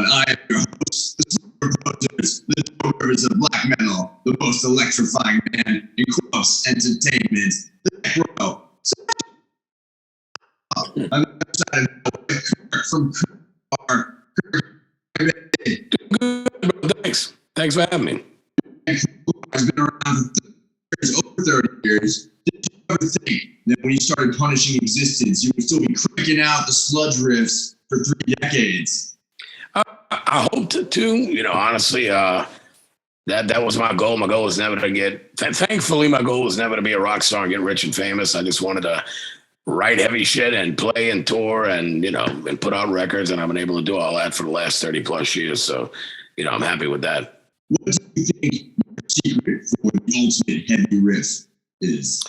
everyone. I am your host, the Composers, the Rivers of Black Metal, the most electrifying man in close entertainment, the Necro. I'm excited from Crowbar. Good, thanks. Thanks for having me. Has been around for over 30 years. Did you ever think that when you started Punishing Existence, you would still be cranking out the sludge riffs for 3 decades? I hoped to, honestly, that was my goal. My goal was never to get, thankfully, my goal was never to be a rock star and get rich and famous. I just wanted to write heavy shit and play and tour and, and put out records. And I've been able to do all that for the last 30 plus years. So, I'm happy with that. What do you think your secret for the ultimate heavy riff is?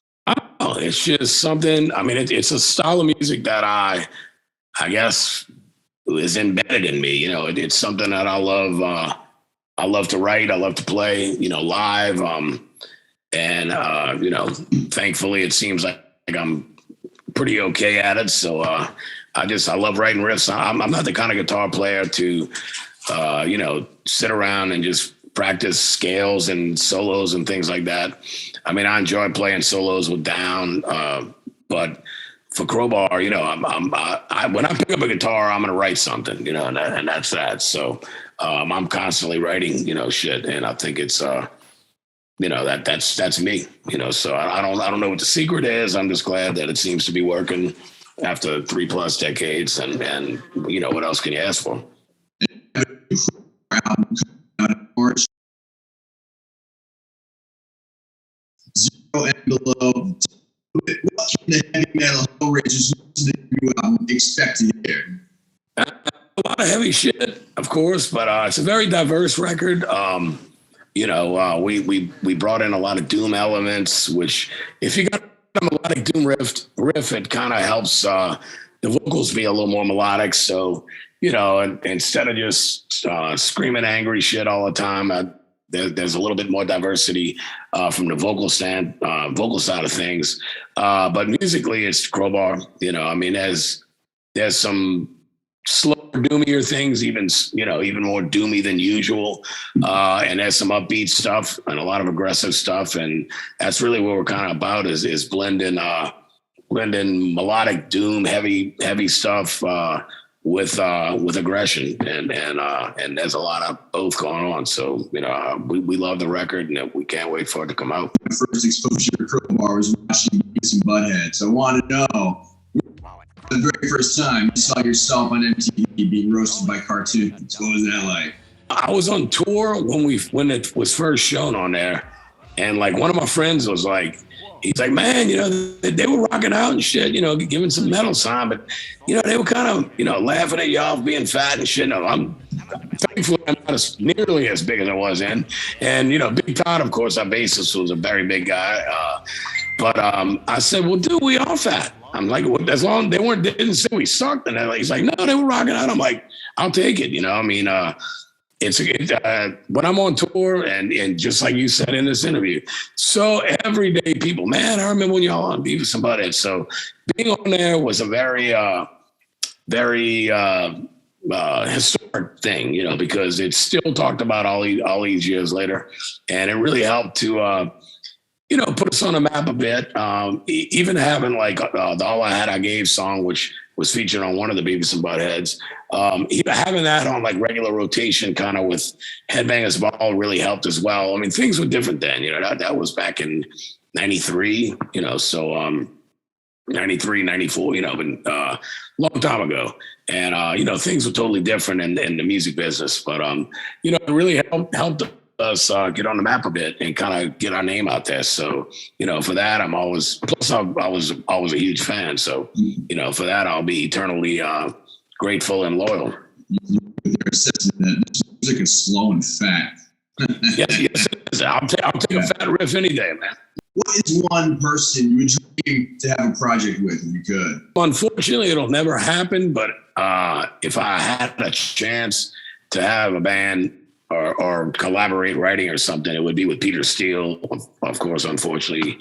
Oh, it's just something, it's a style of music that I guess is embedded in me. It's something that I love. I love to write. I love to play, live. Thankfully it seems like I'm pretty okay at it. So I love writing riffs. I'm not the kind of guitar player to, sit around and just practice scales and solos and things like that. I enjoy playing solos with Down, but for Crowbar, when I pick up a guitar, I'm going to write something, and that's that. So I'm constantly writing, shit. And I think it's, that's me, so I don't know what the secret is. I'm just glad that it seems to be working after 3+ decades. And what else can you ask for? Zero and below. What can the heavy metal Hellraisers listening to expect to hear? A lot of heavy shit, of course, but it's a very diverse record. We brought in a lot of doom elements, which if you got a melodic doom riff, it kind of helps the vocals be a little more melodic. So, instead of just screaming angry shit all the time, there's a little bit more diversity from the vocal side of things. But musically, it's Crowbar. There's some slower, doomier things, even more doomy than usual. And there's some upbeat stuff and a lot of aggressive stuff. And that's really what we're kind of about is blending melodic doom, heavy stuff with aggression, and there's a lot of both going on. So we love the record, and we can't wait for it to come out. My first exposure to Crowbar was watching Beavis and Butthead. So I want to know, the very first time you saw yourself on MTV being roasted by cartoons, what was that like? I was on tour when it was first shown on there, and like one of my friends was like, he's like, man, they were rocking out and shit, giving some metal sign, but, they were kind of, laughing at y'all being fat and shit. I'm thankfully I'm not nearly as big as I was then. And, Big Todd, of course, our bassist, was a very big guy. But I said, well, dude, we all fat. I'm like, well, as long as they didn't say we sucked. And he's like, no, they were rocking out. I'm like, I'll take it. It's when I'm on tour and just like you said in this interview, so everyday people, man, I remember when y'all on Beavis and Butthead. So being on there was a very historic thing, because it's still talked about all these years later, and it really helped to put us on the map a bit. Even having like the All I Had I Gave song, which was featured on one of the Beavis and Buttheads. Having that on like regular rotation, kind of with Headbangers Ball, really helped as well. Things were different then. That was back in '93. So 93, 94. Long time ago, and things were totally different in the music business. But it really helped us get on the map a bit and kind of get our name out there. So, for that, I was always a huge fan. So, for that, I'll be eternally grateful and loyal. They're assessing that this music is slow and fat. yes, it is. I'll take a fat riff any day, man. What is one person you would dream to have a project with if you could? Unfortunately, it'll never happen. But if I had a chance to have a band or collaborate writing or something, it would be with Peter Steele. Of course, unfortunately,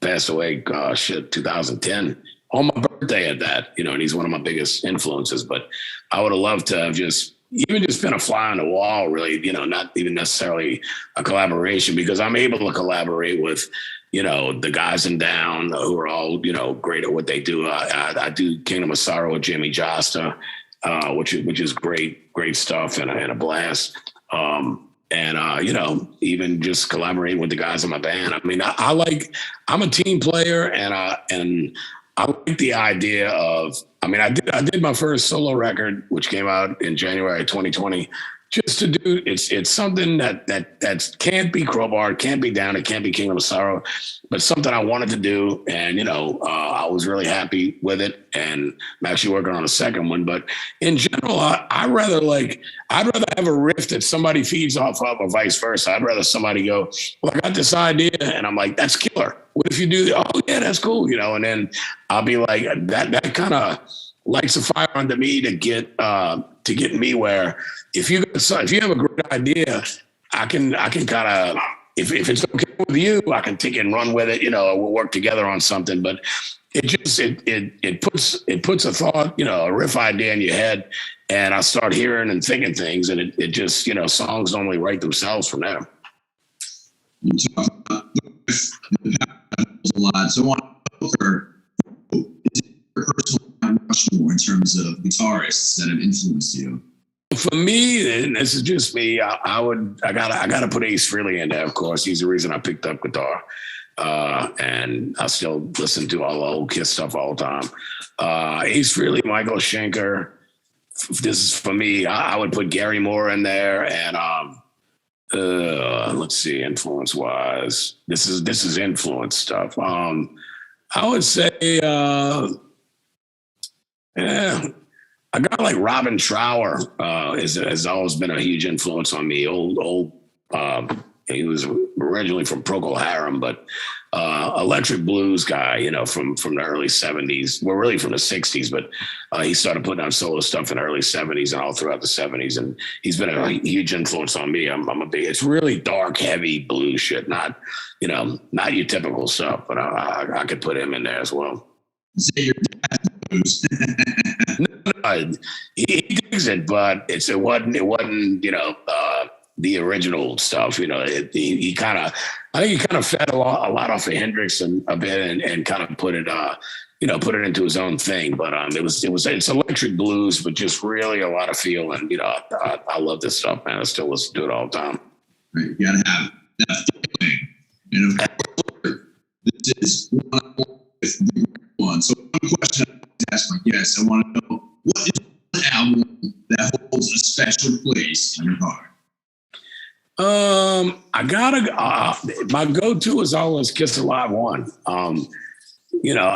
passed away, 2010. On my birthday at that, and he's one of my biggest influences. But I would have loved to have just even just been a fly on the wall, really, you know, not even necessarily a collaboration, because I'm able to collaborate with, you know, the guys in Down who are all, you know, great at what they do. I do Kingdom of Sorrow with Jamie Josta, which is great stuff and a blast. You know, even just collaborating with the guys in my band. I mean, I'm a team player, and I like the idea of, I mean, I did my first solo record, which came out in January 2020, just to do, it's something that can't be Crowbar, can't be Down, it can't be Kingdom of Sorrow, but something I wanted to do. And, you know, I was really happy with it. And I'm actually working on a second one. But in general, I'd rather have a riff that somebody feeds off of, or vice versa. I'd rather somebody go, well, I got this idea, and I'm like, that's killer. What if you do that? Oh yeah, that's cool. You know, and then I'll be like, that kind of lights a fire under me to get me where if you have a great idea, I can kind of, if it's okay with you, I can take it and run with it. You know, we'll work together on something. But it puts a thought, you know, a riff idea in your head, and I start hearing and thinking things, and it just, you know, songs normally write themselves from there. You talk about the a lot, so I want to know, is it your personal Rushmore in terms of guitarists that have influenced you? For me, and this is just me, I gotta put Ace Frehley in there. Of course, he's the reason I picked up guitar, and I still listen to all the old Kiss stuff all the time. Ace Frehley, Michael Schenker. This is for me. I would put Gary Moore in there, and let's see, influence wise. This is influence stuff. I would say, a guy like Robin Trower has always been a huge influence on me. He was originally from Procol Harum, but electric blues guy, you know, from the early 70s. Well, really from the 60s, but he started putting out solo stuff in the early 70s and all throughout the 70s. And he's been a huge influence on me. It's really dark, heavy blues shit, not your typical stuff, but I could put him in there as well. Say your dad's blues. No, he digs it, but it wasn't, you know, the original stuff. You know, I think he kind of fed a lot off of Hendrix and a bit, and kind of put it into his own thing. But it's electric blues, but just really a lot of feel. And you know, I love this stuff, man. I still listen to it all the time. Right, you gotta have that feeling. And of course, this is one. So one question I always ask my guests, I want to know, what is one album that holds a special place in your heart? My go-to is always Kiss Alive 1. You know,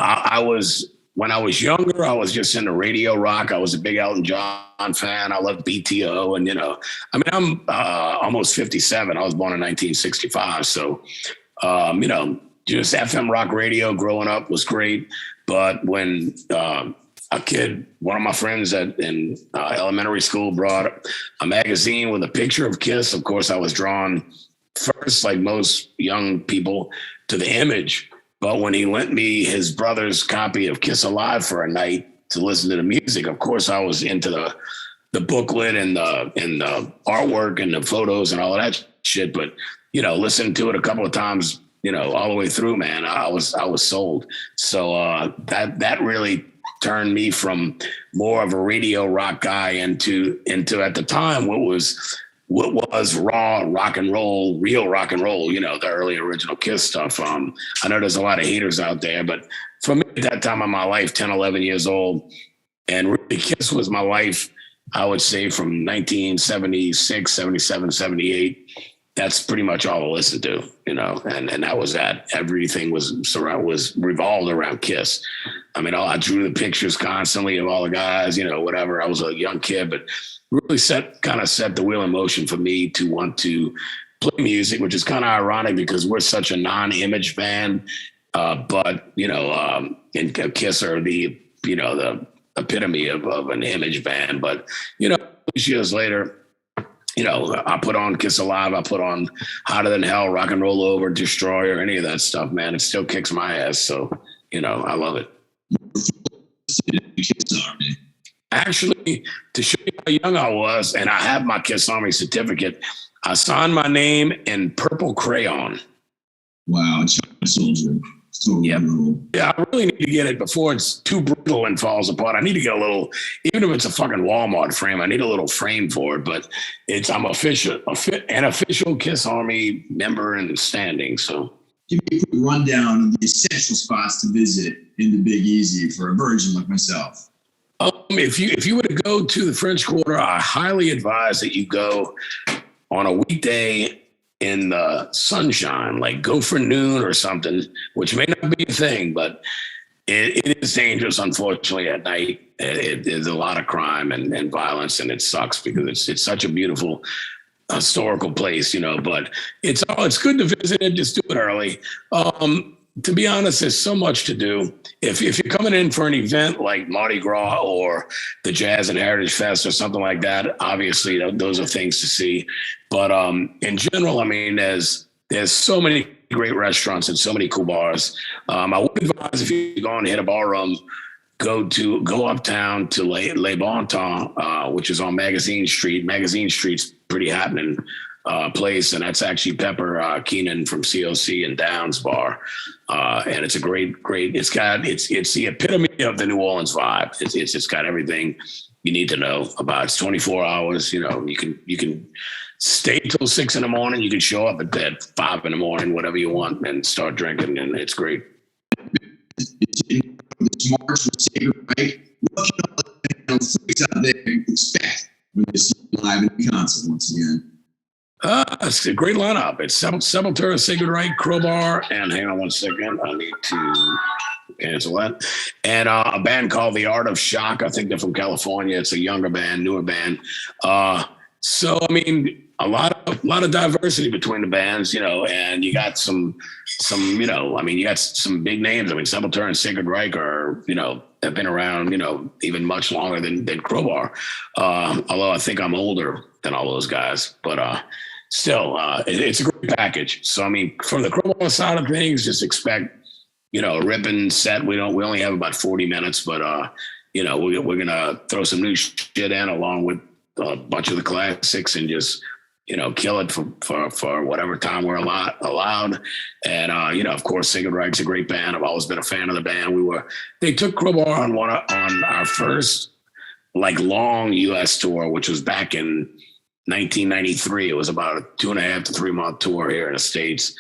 when I was younger, I was just into radio rock. I was a big Elton John fan. I loved BTO, and you know, I mean, I'm almost 57. I was born in 1965, so you know, just FM rock radio growing up was great. But when one of my friends in elementary school brought a magazine with a picture of Kiss, of course, I was drawn first, like most young people, to the image. But when he lent me his brother's copy of Kiss Alive for a night to listen to the music, of course, I was into the booklet and the artwork and the photos and all of that shit. But, you know, listening to it a couple of times, you know, all the way through, man, I was sold. So that really turned me from more of a radio rock guy into at the time what was raw rock and roll, real rock and roll, you know, the early original Kiss stuff. I know there's a lot of haters out there, but for me at that time of my life, 10, 11 years old, and really Kiss was my life, I would say from 1976, 77, 78. That's pretty much all I listened to, you know, and that was that. Everything was revolved around Kiss. I mean, I drew the pictures constantly of all the guys, you know, whatever. I was a young kid, but really set the wheel in motion for me to want to play music, which is kind of ironic because we're such a non-image band. But, you know, and Kiss are the epitome of an image band. But, you know, years later, you know, I put on Kiss Alive, I put on Hotter Than Hell, Rock and Roll Over, Destroyer, any of that stuff, man. It still kicks my ass. So, you know, I love it. Kiss Army. actually, to show you how young I was, and I have my Kiss Army certificate, I signed my name in purple crayon. Wow, child soldier. So Yep. cool. Yeah, I really need to get it before it's too brittle and falls apart. I need to get a little, even if it's a fucking Walmart frame, I need a little frame for it. But I'm an official Kiss Army member in standing. So Give me a quick rundown of the essential spots to visit in the Big Easy for a virgin like myself. if you were to go to the French Quarter, I highly advise that you go on a weekday in the sunshine, like go for noon or something, which may not be a thing, but it is dangerous, unfortunately, at night. There's a lot of crime and violence, and it sucks because it's such a beautiful historical place, but it's good to visit it. Just do it early. To be honest, there's so much to do. If you're coming in for an event like Mardi Gras or the Jazz and Heritage Fest or something like that, obviously those are things to see. But in general, I mean, there's so many great restaurants and so many cool bars. I would advise if you're going to hit a bar room, go uptown to Le Bon Temps, which is on Magazine Street. Magazine Street's pretty happening place, and that's actually Pepper Keenan from COC and Downs Bar, and it's a great. It's the epitome of the New Orleans vibe. It's got everything you need to know about. It's 24 hours. You can stay till 6 in the morning. You can show up at 5 in the morning, whatever you want, and start drinking, and it's great. This March with Sacred Right. What can all the freaks out there expect when they see you live in concert once again? It's a great lineup. It's Sepultura, Sacred Right, Crowbar, and hang on one second. I need to cancel that. And a band called The Art of Shock. I think they're from California. It's a younger band, newer band. So I mean, a lot of diversity between the bands, and you got some, you got some big names. I mean, Sepultura and Sacred Reich are, have been around, even much longer than Crowbar. Although I think I'm older than all those guys, but still, it's a great package. So I mean, from the Crowbar side of things, just expect, a ripping set. We only have about 40 minutes, but we're gonna throw some new shit in along with a bunch of the classics and just kill it for whatever time we're allowed. And of course, Sacred Reich's a great band. I've always been a fan of the band. They took Crowbar on our first long U.S. tour, which was back in 1993. It was about a 2.5 to 3 month tour here in the States.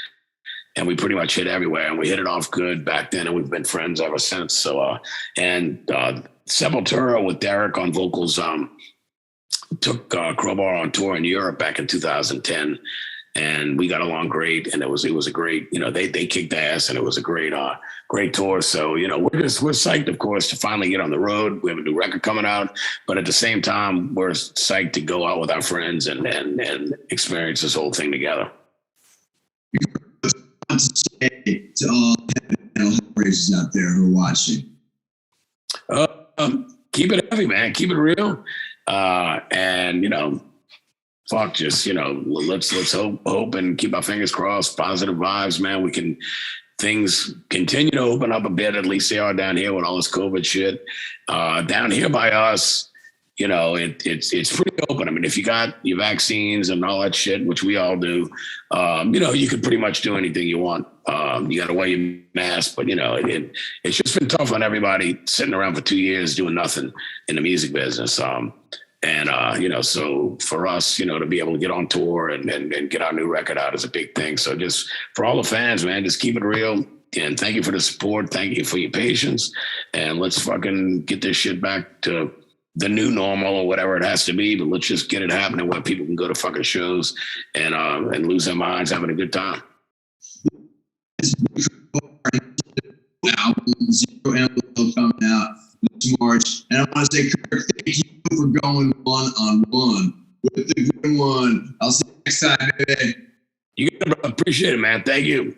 And we pretty much hit everywhere, and we hit it off good back then, and we've been friends ever since. So, Sepultura with Derek on vocals, took Crowbar on tour in Europe back in 2010, and we got along great. And it was a great, they kicked ass, and it was a great tour. So, we're psyched, of course, to finally get on the road. We have a new record coming out, but at the same time, we're psyched to go out with our friends and experience this whole thing together. To say to all the Hellraisers out there who are watching? Keep it heavy, man. Keep it real. And fuck, just let's hope and keep our fingers crossed. Positive vibes, man. Things continue to open up a bit. At least they are down here with all this COVID shit. Down here by us, it's pretty open. I mean, if you got your vaccines and all that shit, which we all do, you could pretty much do anything you want. You got to wear your mask, but it's just been tough on everybody sitting around for 2 years doing nothing in the music business. So for us, to be able to get on tour and get our new record out is a big thing. So just for all the fans, man, just keep it real. And thank you for the support. Thank you for your patience. And let's fucking get this shit back to the new normal or whatever it has to be. But let's just get it happening where people can go to fucking shows and lose their minds having a good time. Album Zero Envelope coming out this March. And I want to say, Kirk, thank you for going one-on-one with the good one. I'll see you next time, baby. You gotta appreciate it, man. Thank you.